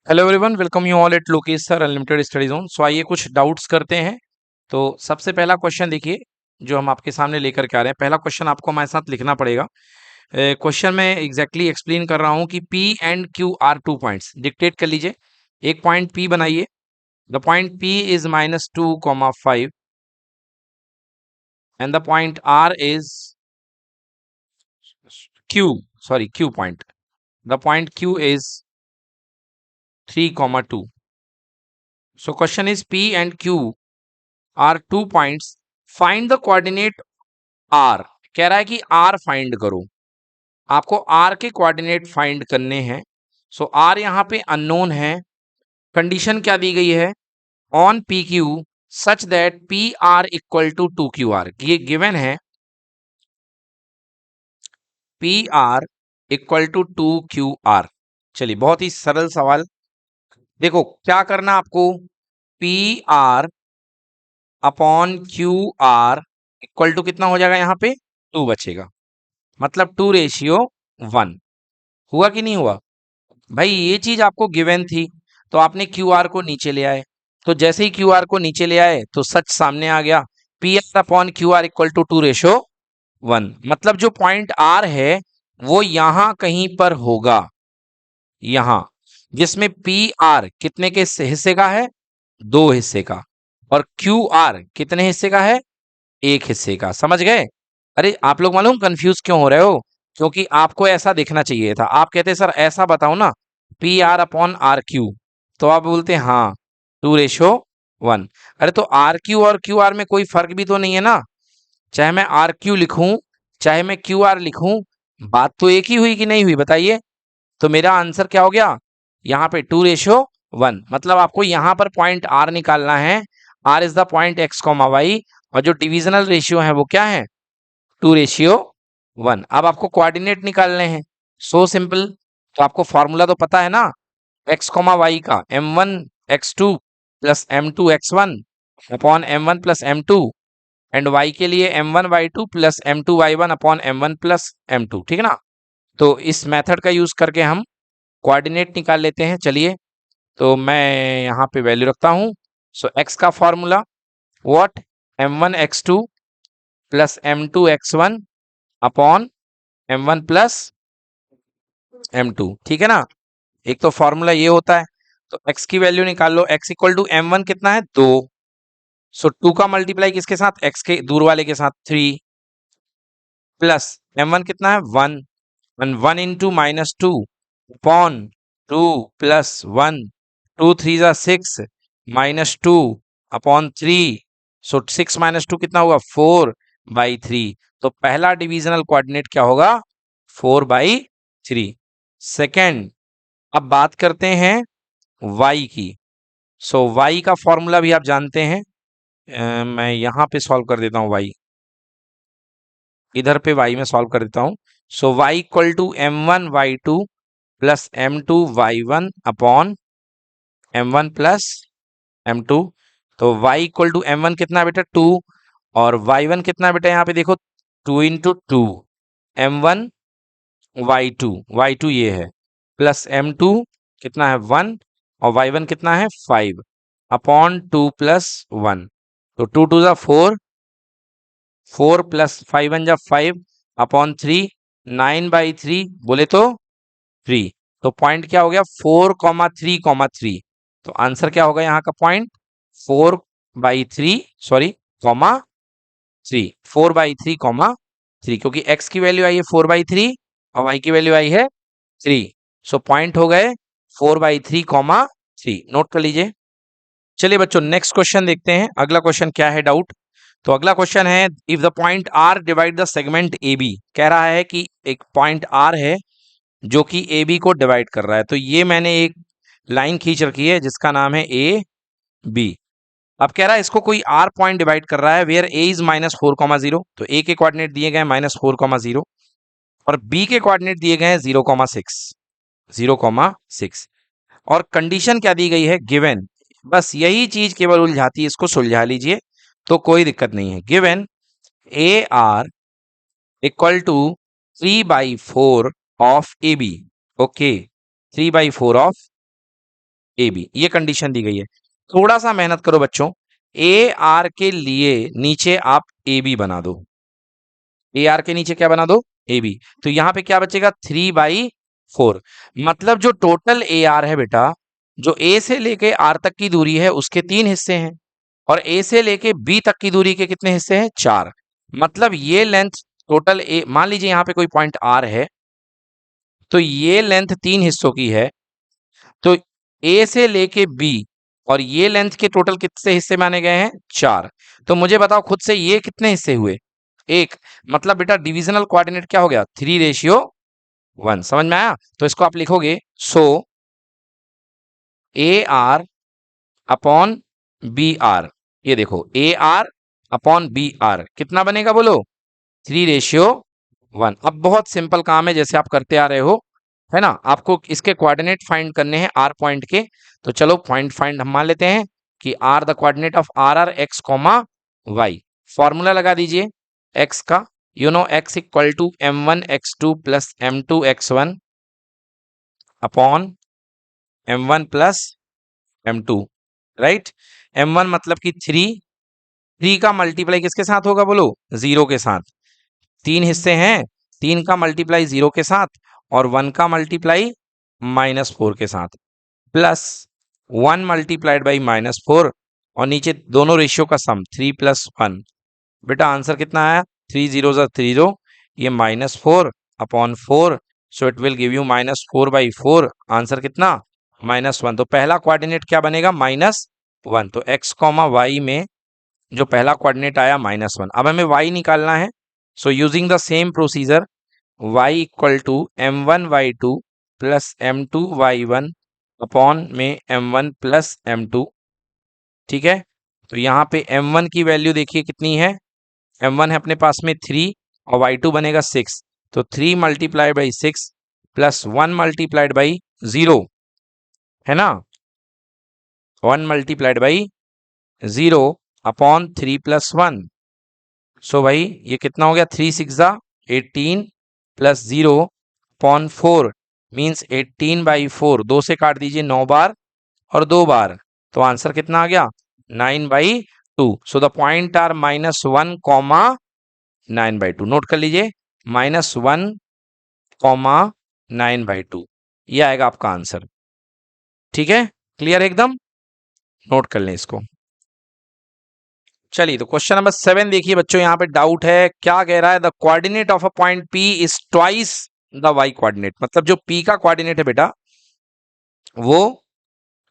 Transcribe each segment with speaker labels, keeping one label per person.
Speaker 1: Hello everyone, welcome you all at Lokesh sir unlimited study zone. So आइए कुछ doubts करते हैं। तो सबसे पहला क्वेश्चन देखिए जो हम आपके सामने लेकर के आ रहे हैं। पहला क्वेश्चन आपको हमारे साथ लिखना पड़ेगा। क्वेश्चन में एग्जैक्टली एक्सप्लेन कर रहा हूं कि P and Q are 2 points. Dictate कर लीजिए। एक पॉइंट P बनाइए। The point P is -2, 5 and the point R is Q, sorry Q point. The point Q is 3, 2। So question is P and Q are 2 points. Find the coordinate R। कह रहा है कि R find करो। आपको R के coordinate find करने हैं। सो R यहाँ पे अननोन है। कंडीशन क्या दी गई है? On P Q such that P R equal to 2QR। ये गिवन है P R equal to 2QR। चलिए, बहुत ही सरल सवाल। देखो क्या करना आपको, P R upon Q R equal to कितना हो जाएगा? यहाँ पे 2 बचेगा, मतलब 2:1। हुआ कि नहीं हुआ? भाई ये चीज आपको गिवन थी तो आपने क्यू आर को नीचे ले आए। तो जैसे ही क्यू आर को नीचे ले आए तो सच सामने आ गया, P R upon Q R equal to 2:1। मतलब जो पॉइंट आर है वो यहां कहीं पर होगा, यहां, जिसमें पी आर कितने के हिस्से का है? 2 हिस्से का। और क्यू आर कितने हिस्से का है? 1 हिस्से का। समझ गए? अरे आप लोग मालूम कंफ्यूज क्यों हो रहे हो? क्योंकि आपको ऐसा देखना चाहिए था। आप कहते सर ऐसा बताओ ना, P R upon R Q. तो आप बोलते हाँ 2:1। अरे तो आर क्यू और क्यू आर में कोई फर्क भी तो नहीं है ना। चाहे मैं आर क्यू लिखूं चाहे मैं क्यू आर लिखूं, बात तो एक ही हुई कि नहीं हुई? बताइए। तो मेरा आंसर क्या हो गया यहाँ पे? 2:1। मतलब आपको यहाँ पर पॉइंट आर निकालना है। R is the point X comma Y, और जो डिविजनल रेशियो है वो क्या है? 2:1। अब आपको कोऑर्डिनेट निकालने हैं। So simple. तो आपको फॉर्मूला तो पता है ना, एक्स कॉमा वाई का m1 x2 plus m2 x1 upon m1 plus m2, and y के लिए m1 y2 plus m2 y1 upon m1 plus m2। ठीक है ना? तो इस मेथड का यूज करके हम कोऑर्डिनेट निकाल लेते हैं। चलिए, तो मैं यहाँ पे वैल्यू रखता हूँ। सो x का formula what? m1 x2 plus m2 x1 upon m1 plus m2। ठीक है ना? एक तो फॉर्मूला ये होता है। तो x की वैल्यू निकाल लो। x इक्वल टू m1 कितना है? 2। सो 2 का मल्टीप्लाई किसके साथ? x के दूर वाले के साथ 3, प्लस m1 कितना है? 1। 1 इंटू -2 अपॉन 2 प्लस 1, 2 3 जा 6 -2 अपॉन 3। सो 6 -2 कितना हुआ? 4/3। तो पहला डिविजनल कोऑर्डिनेट क्या होगा? 4/3। सेकेंड, अब बात करते हैं y की। सो y का फॉर्मूला भी आप जानते हैं। मैं यहां पे सॉल्व कर देता हूं y। इधर पे y में सॉल्व कर देता हूं। So y equal to m1 y2 plus m2 y1 upon m1 plus m2। तो y इक्वल टू m1 कितना है बेटा? 2। और y1 कितना है बेटा? यहाँ पे देखो 2 × 2, m1 y2 ये है, प्लस m2 कितना है? 1। और y1 कितना है? 5 अपॉन 2 प्लस 1। तो 2 2 जा 4, 4 प्लस 5 1 जा 5 अपॉन 3, 9/3 बोले तो 3। तो पॉइंट क्या हो गया? 4,3,3। तो आंसर क्या होगा यहाँ का? पॉइंट 4/3, सॉरी, कॉमा 3, 4/3, क्योंकि x की वैल्यू आई है 4/3 और y की वैल्यू आई है 3। सो पॉइंट हो गए 4/3, नोट कर लीजिए। चलिए बच्चों, नेक्स्ट क्वेश्चन देखते हैं। अगला क्वेश्चन क्या है? डाउट। तो अगला क्वेश्चन है, if the point R divide the segment A B. कह रहा है कि एक पॉइंट आर है जो कि ए बी को डिवाइड कर रहा है। तो ये मैंने एक लाइन खींच रखी है जिसका नाम है ए बी। अब कह रहा है इसको कोई आर पॉइंट डिवाइड कर रहा है वेयर ए इज -4,0। तो ए के कोऑर्डिनेट दिए गए -4,0 और बी के कोऑर्डिनेट दिए गए हैं 0,6। और कंडीशन क्या दी गई है? गिवन। बस यही चीज केवल उलझाती है, इसको सुलझा लीजिए तो कोई दिक्कत नहीं है। Given A R equal to 3/4 of A B. Okay, 3/4 of A B, ये कंडीशन दी गई है। थोड़ा सा मेहनत करो बच्चों, ए आर के लिए नीचे आप ए बी बना दो, ए आर के नीचे क्या बना दो, ए बी। तो यहां पे क्या बचेगा, 3/4। मतलब जो टोटल ए आर है बेटा, जो ए से लेके आर तक की दूरी है उसके 3 हिस्से हैं, और ए से लेके बी तक की दूरी के कितने हिस्से हैं, 4। मतलब ये लेंथ टोटल ए, मान लीजिए यहाँ पे कोई पॉइंट आर है, तो ये लेंथ 3 हिस्सों की है। तो ए से लेके बी और ये लेंथ के टोटल कितने हिस्से माने गए हैं, 4। तो मुझे बताओ खुद से ये कितने हिस्से हुए, 1। मतलब बेटा डिविजनल कोऑर्डिनेट क्या हो गया, 3:1। समझ में आया? तो इसको आप लिखोगे, so A R upon B R. ये देखो A R upon B R कितना बनेगा बोलो, 3:1। अब बहुत सिंपल काम है, जैसे आप करते आ रहे हो, है ना। आपको इसके कोऑर्डिनेट फाइंड करने हैं आर पॉइंट के। तो चलो पॉइंट फाइंड हम मान लेते हैं कि R the coordinate of R are X comma Y. Formula लगा दीजिए एक्स का, you know X equal to m1 x2 plus m2 x1 upon m1 plus m2, right. m1 मतलब कि 3 का मल्टीप्लाई किसके साथ होगा बोलो, 0 के साथ। 3 हिस्से हैं, 3 का मल्टीप्लाई 0 के साथ और 1 का मल्टीप्लाई -4 के साथ, प्लस 1 मल्टीप्लाइड बाई -4 और नीचे दोनों रेशियो का सम 3 + 1। बेटा आंसर कितना आया, 3 0 ज़ा 3, ये -4 upon 4, so it will give you -4/4। Answer कितना, -1। तो पहला कोऑर्डिनेट क्या बनेगा, -1। तो x, y में जो पहला कोऑर्डिनेट आया -1। अब हमें y निकालना है। So using the same procedure, y equal to m1y2 plus m2y1 upon में m1 प्लस m2। ठीक है, तो यहाँ पे m1 की वैल्यू देखिए कितनी है, m1 है अपने पास में 3 और y2 बनेगा 6। तो 3 multiplied by 6 plus 1 multiplied by 0, है ना, 1 मल्टीप्लाइड बाई 0 अपॉन 3 + 1। सो भाई ये कितना हो गया, 3 6 ज़ा 18 प्लस 0 अपॉन 4 मीन्स 18/4। 2 से काट दीजिए 9 बार और 2 बार, तो आंसर कितना आ गया, 9/2। So the point R -1, 9/2। Note कर लीजिए, -1, 9/2, ये आएगा आपका आंसर। ठीक है, क्लियर एकदम, नोट कर लें इसको। चलिए तो क्वेश्चन नंबर 7 देखिए बच्चों, यहाँ पे डाउट है, क्या कह रहा है, the coordinate of a point P is twice the Y coordinate. मतलब जो P का कोऑर्डिनेट है बेटा वो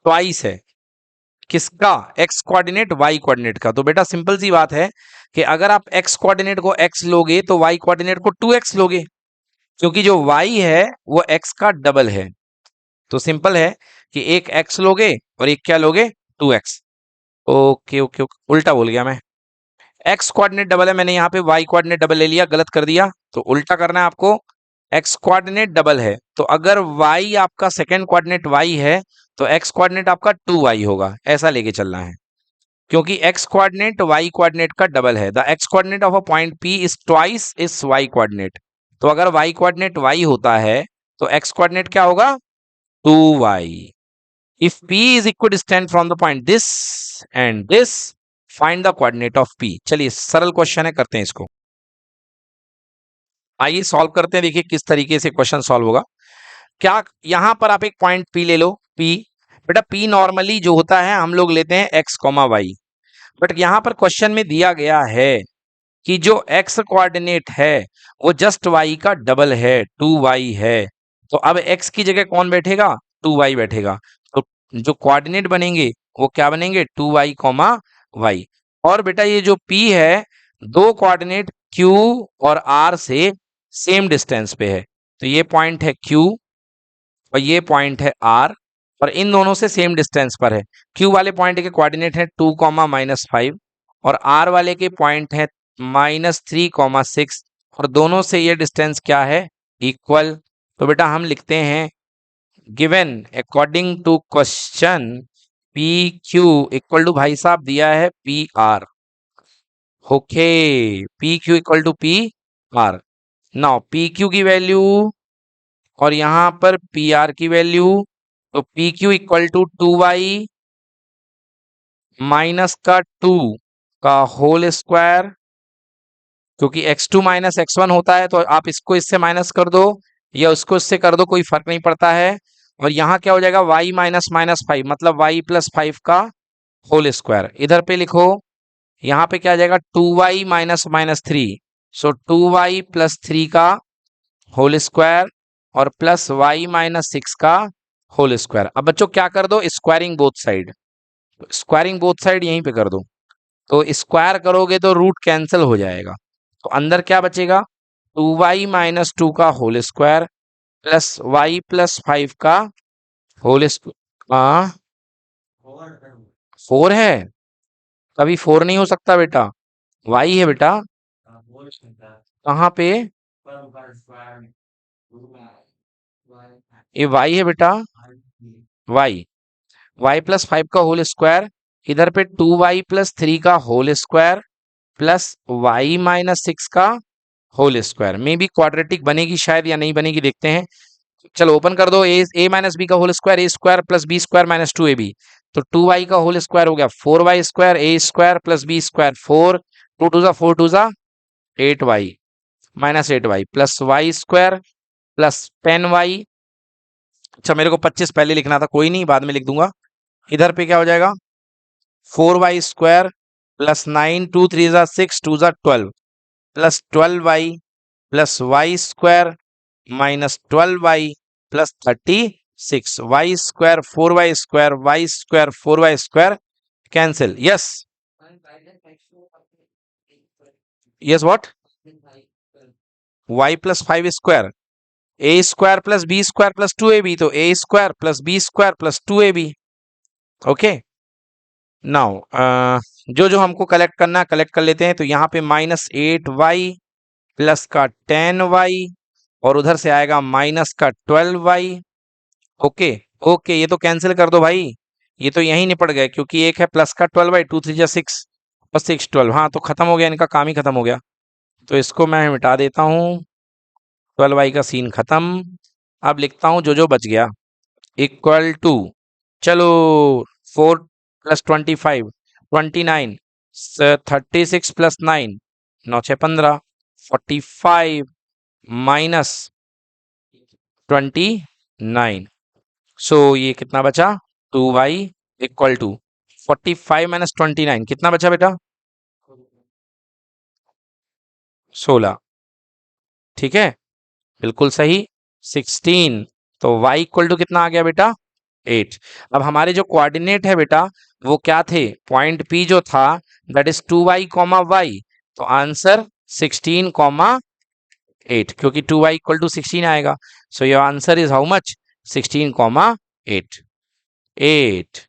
Speaker 1: ट्वाइस है किसका, x कोऑर्डिनेट y कोऑर्डिनेट का। तो बेटा सिंपल सी बात है कि अगर आप x कोऑर्डिनेट को x लोगे तो y कोऑर्डिनेट को 2x लोगे, क्योंकि जो y है वो x का डबल है। तो सिंपल है कि एक x लोगे और एक क्या लोगे, 2x। ओके ओके ओके, उल्टा बोल गया मैं, x कोऑर्डिनेट डबल है, मैंने यहाँ पे y कोऑर्डिनेट डबल ले लिया, गलत कर दिया। तो उल्टा करना है आपको, x कोऑर्डिनेट डबल है तो अगर y आपका सेकंड कोऑर्डिनेट y है तो x कोऑर्डिनेट आपका 2y होगा, ऐसा लेके चलना है, क्योंकि x कोऑर्डिनेट y कोऑर्डिनेट का डबल है। The x coordinate of a point P is twice इस y कोऑर्डिनेट। तो अगर y कोऑर्डिनेट y होता है तो x कोऑर्डिनेट क्या होगा, 2y। If P is equidistant from the point this and this, find the coordinate of P। चलिए सरल क्वेश्चन है, करते हैं इसको। आइए सॉल्व करते हैं, देखिए किस तरीके से क्वेश्चन सॉल्व होगा। क्या, यहां पर आप एक पॉइंट P ले लो, P। बेटा P नॉर्मली जो होता है हम लोग लेते हैं x, y। बट यहां पर क्वेश्चन में दिया गया है कि जो x कोऑर्डिनेट है वो जस्ट y का डबल है, 2y है। तो अब x की जगह कौन बैठेगा, 2y बैठेगा। तो जो कोऑर्डिनेट बनेंगे वो क्या बनेंगे, 2y, y। और बेटा ये जो P है, दो कोऑर्डिनेट Q और R से सेम डिस्टेंस पे है। तो ये पॉइंट है Q और ये पॉइंट है R, और इन दोनों से सेम डिस्टेंस पर है। Q वाले पॉइंट के कोऑर्डिनेट है 2, -5 और R वाले के पॉइंट है -3, 6, और दोनों से ये डिस्टेंस क्या है, इक्वल। तो बेटा हम लिखते हैं, given according to question P Q equal to, भाई साहब दिया है P R. Okay, P Q equal to P R. Now P Q की वैल्यू और यहां पर पी आर की वैल्यू तो P Q equal to 2y minus का 2 का होल स्क्वायर, क्योंकि x2 माइनस x1 होता है तो आप इसको इससे माइनस कर दो या उसको इससे कर दो, कोई फर्क नहीं पड़ता है। और यहाँ क्या हो जाएगा, y माइनस माइनस 5 मतलब y प्लस 5 का होल स्क्वायर। इधर पे लिखो, यहाँ पे क्या आ जाएगा 2y माइनस माइनस 3, सो 2y प्लस 3 का होल स्क्वायर और प्लस y माइनस 6 का होल स्क्वायर। अब बच्चों क्या कर दो, squaring both side, squaring both side यहीं पे कर दो। तो स्क्वायर करोगे तो रूट कैंसिल हो जाएगा, तो अंदर क्या बचेगा 2y माइनस 2 का whole square plus y plus 5 का होल स्क्वायर। 4 है, कभी 4 नहीं हो सकता बेटा, y है बेटा। कहाँ पे, ये y है बेटा, y प्लस 5 का होल स्क्वायर, इधर पे 2y प्लस 3 का whole square plus y minus 6 का whole square. Maybe quadratic बनेगी शायद या नहीं बनेगी, देखते हैं। चलो ओपन कर दो, ए माइनस बी का whole square A square plus B square minus 2ab, तो 2y का होल स्क्वायर हो गया 4y square A square plus B square 4, 2 टू जा 4 टू जा 8y minus 8y plus y square plus 10y। अच्छा मेरे को 25 पहले लिखना था, कोई नहीं बाद में लिख दूंगा। इधर पे क्या हो जाएगा 4y स्क्वायर प्लस 9, 2 3 जा 6 2 जा 12 plus 12y plus y square minus 12y plus 36, y square 4y square y square 4y square cancel. Yes yes what, y plus 5 square A square plus B square plus 2ab, तो A square plus B square plus 2ab। Okay now जो जो हमको collect करना है collect कर लेते हैं। तो यहाँ पे माइनस 8y प्लस का 10y और उधर से आएगा माइनस का 12y। ओके ओके ये तो कैंसिल कर दो भाई, ये तो यहीं निपट गए, क्योंकि एक है प्लस का 12y 2 3 जा 6 और 6 12, हाँ तो खत्म हो गया, इनका काम ही खत्म हो गया। तो इसको मैं मिटा देता हूँ, 12y का सीन खत्म। अब लिखता हूँ जो जो बच गया इक्वल टू, चलो 4 प्लस 25 29, 36 प्लस 9 9 6 15 45 माइनस 29, सो ये कितना बचा 2y इक्वल टू 45 माइनस 29 कितना बचा बेटा 16, ठीक है बिल्कुल सही 16। तो y इक्वल टू कितना आ गया बेटा 8। अब हमारे जो कोऑर्डिनेट है बेटा वो क्या थे, पॉइंट P जो था that is 2y comma y, तो आंसर 16 कॉमा 8, क्योंकि 2y इक्वल टू 16 आएगा। So your answer is how much 16 comma 8, 8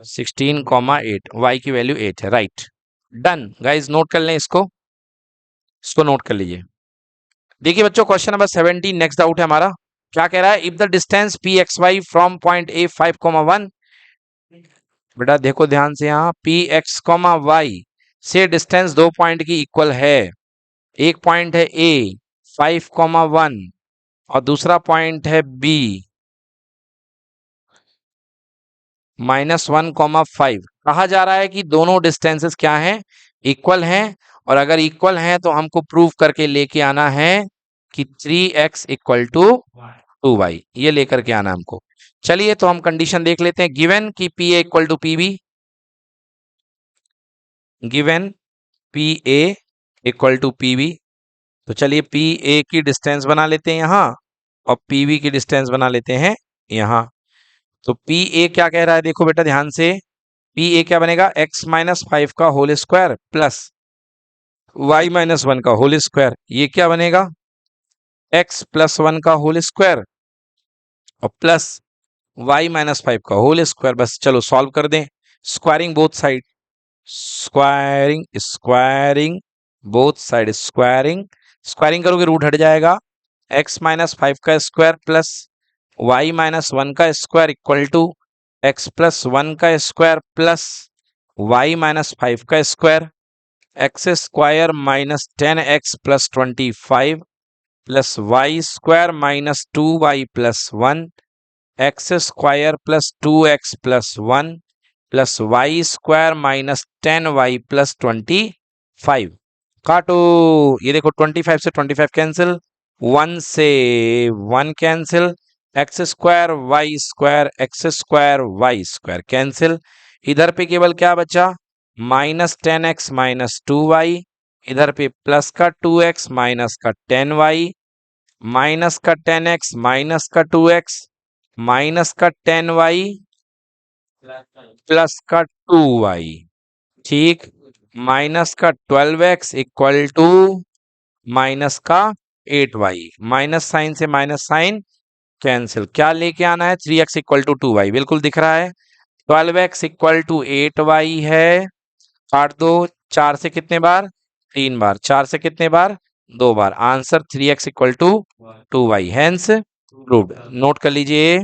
Speaker 1: 16 comma 8, y की वैल्यू 8 है, राइट डन। गाइज नोट कर लें इसको नोट कर लीजिए। देखिए बच्चों क्वेश्चन नंबर 17 नेक्स्ट डाउट है हमारा, क्या कह रहा है, if the distance P X Y from point A 5,1, बेटा देखो ध्यान से, यहाँ पी एक्स कॉमा वाई से डिस्टेंस दो पॉइंट की इक्वल है। एक पॉइंट है ए 5,1 और दूसरा पॉइंट है बी -1,5। कहा जा रहा है कि दोनों डिस्टेंसेस क्या हैं, इक्वल हैं, और अगर इक्वल हैं तो हमको प्रूव करके लेके आना है कि 3x इक्वल टू 2y, ये लेकर के आना हमको। चलिए तो हम कंडीशन देख लेते हैं, गिवन कि P A equal to P B, given P A equal to P B, तो चलिए पी ए की डिस्टेंस बना लेते हैं यहाँ और पी बी की डिस्टेंस बना लेते हैं यहाँ। तो पी ए क्या कह रहा है, देखो बेटा ध्यान से, पी ए क्या बनेगा x माइनस 5 का whole square plus y minus 1 का होल स्क्वायर, ये क्या बनेगा x प्लस 1 का होल स्क्वायर और प्लस y माइनस 5 का होल स्क्वायर। बस चलो सॉल्व कर दें, squaring both side, squaring squaring both side, squaring squaring करोगे रूट हट जाएगा, x माइनस 5 का स्क्वायर प्लस y माइनस 1 का square equal to x plus 1 का स्क्वायर प्लस y माइनस 5 का square, X square minus 10x plus 25 plus y square minus 2y plus 1 X square plus 2x plus 1 plus Y square minus 10y plus 25। काटो, ये देखो 25 से 25 cancel, 1 से 1 cancel, X square Y square cancel. इधर पे केवल क्या बचा, माइनस 10x माइनस 2y, इधर पे प्लस का 2x माइनस का 10y, माइनस का 10x माइनस का 2x माइनस का 10y प्लस का 2y, ठीक, माइनस का 12x इक्वल टू माइनस का 8y, माइनस साइन से माइनस साइन कैंसिल, क्या लेके आना है, 3x इक्वल टू 2y, बिल्कुल दिख रहा है। 12x इक्वल टू 8y है, काट दो, 4 से कितने बार, 3 बार, 4 से कितने बार, 2 बार, answer 3x equal to 2y, hence proved. Note कर लीजिए।